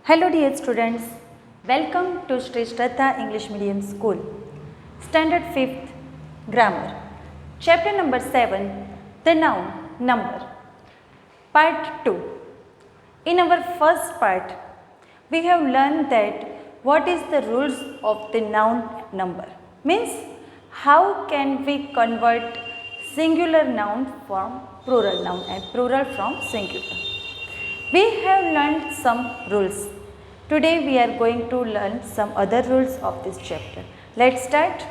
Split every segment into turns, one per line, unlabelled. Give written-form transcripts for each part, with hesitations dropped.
Hello dear students, welcome to Sri Shraddha English Medium School, Standard 5th Grammar, Chapter number 7, the noun number, Part 2. In our first part, we have learned that what is the rules of the noun number, means how can we convert singular noun from plural noun and plural from singular. We have learned some rules. Today we are going to learn some other rules of this chapter. Let's start.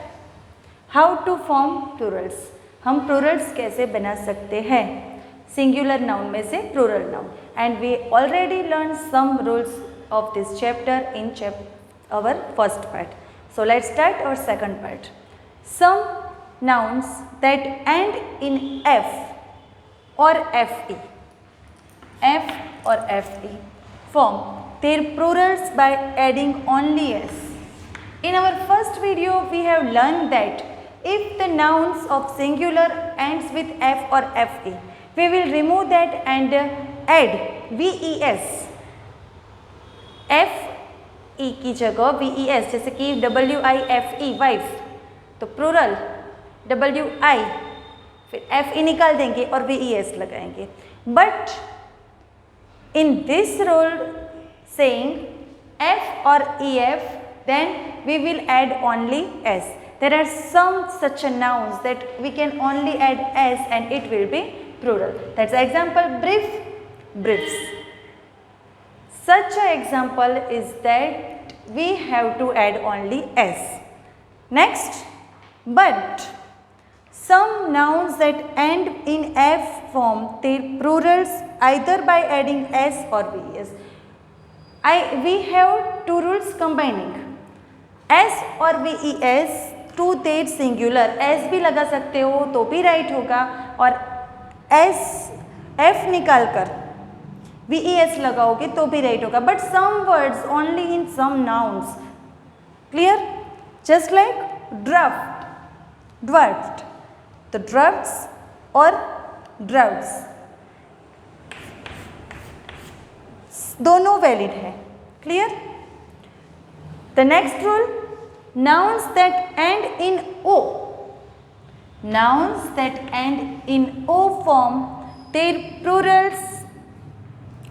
How to form plurals. हम plurals कैसे बना सकते हैं singular noun में से plural noun. And we already learned some rules of this chapter in our first part. So let's start our second part. Some nouns that end in F or FE. F or FE form their plurals by adding only S. In our first video, we have learned that if the nouns of singular ends with F or FE, we will remove that and add VES. FE की जगह VES, जैसे कि WIFE wife, तो plural WI, फिर FE निकाल देंगे और VES लगाएंगे. But in this rule saying F or EF, then we will add only S. There are some such nouns that we can only add S and it will be plural. That's example brief, briefs. Such an example is that we have to add only S. Next, but some nouns that end in F form their plurals either by adding S or VES. We have two rules combining S or VES to their singular. S भी लगा सकते हो तो भी right होगा और S F निकाल कर VES लगाओगे तो भी right होगा. But some words only in some nouns. Clear? Just like draft, dwarfed. The drafts or droughts दोनों वैलिड है. Clear? The next rule, nouns that end in O. Nouns that end in O form their plurals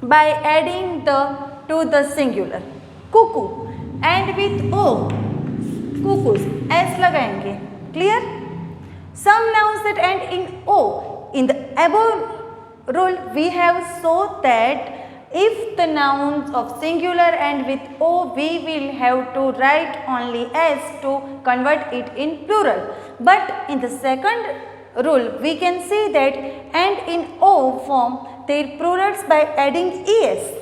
by adding to the singular. Cuckoo and with O, cuckoos, S लगाएंगे. Clear? Some nouns that end in O. In the above rule, we have shown that if the nouns of singular end with O, we will have to write only S to convert it in plural. But in the second rule, we can see that end in O form their plurals by adding ES.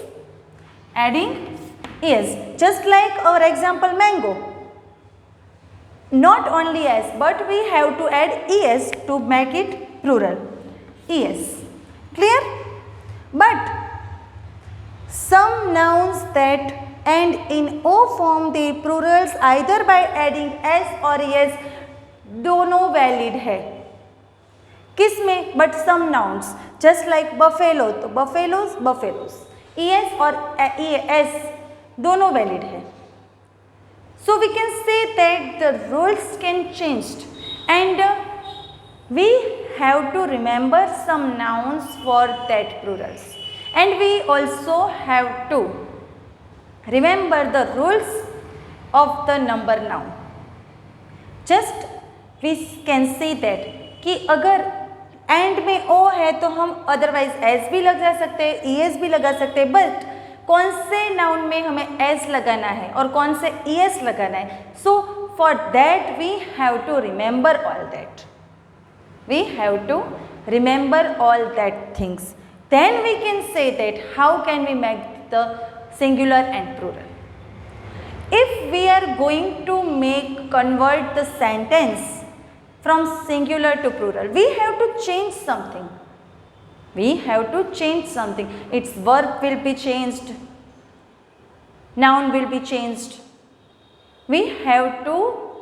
Adding ES. Just like our example mango. Not only S, but we have to add ES to make it plural. ES. Clear? But some nouns that end in O form their plurals either by adding S or ES दोनों valid है. किस में? But some nouns. Just like buffalo, तो buffaloes, buffaloes. ES और ES दोनों valid है. So we can say that the rules can change and we have to remember some nouns for that plurals. And we also have to remember the rules of the number noun. Just we can say that कि अगर and में O है तो हम otherwise S भी लगा सकते हैं, ES भी लगा सकते हैं. बट कौन से नाउन में हमें S लगाना है और कौन से ES लगाना है. So for that we have to remember all that. We have to remember all that things. Then we can say that how can we make the singular and plural. If we are going to convert the sentence from singular to plural, we have to change something. We have to change something. Its verb will be changed. Noun will be changed. We have to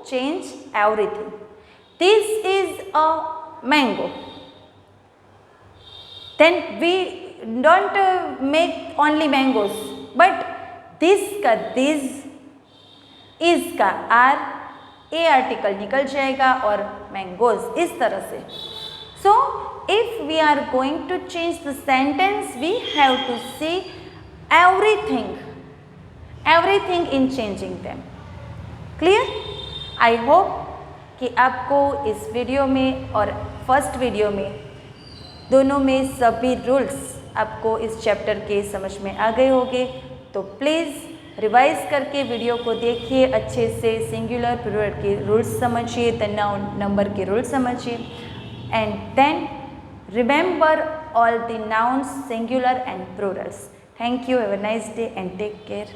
change everything. This is a mango. Then we don't make only mangoes, but this का this, is का are, a article निकल जाएगा और mangoes इस तरह से. So if we are going to change the sentence we have to see everything in changing them. Clear? I hope कि आपको इस वीडियो में और फर्स्ट वीडियो में दोनों में सभी रूल्स आपको इस चैप्टर के समझ में आ गए होंगे. तो प्लीज़ रिवाइज करके वीडियो को देखिए अच्छे से, सिंगुलर प्लूरल के रूल्स समझिए, द नाउन नंबर के रूल्स समझिए, and then remember all the nouns, singular and plurals. Thank you. Have a nice day and take care.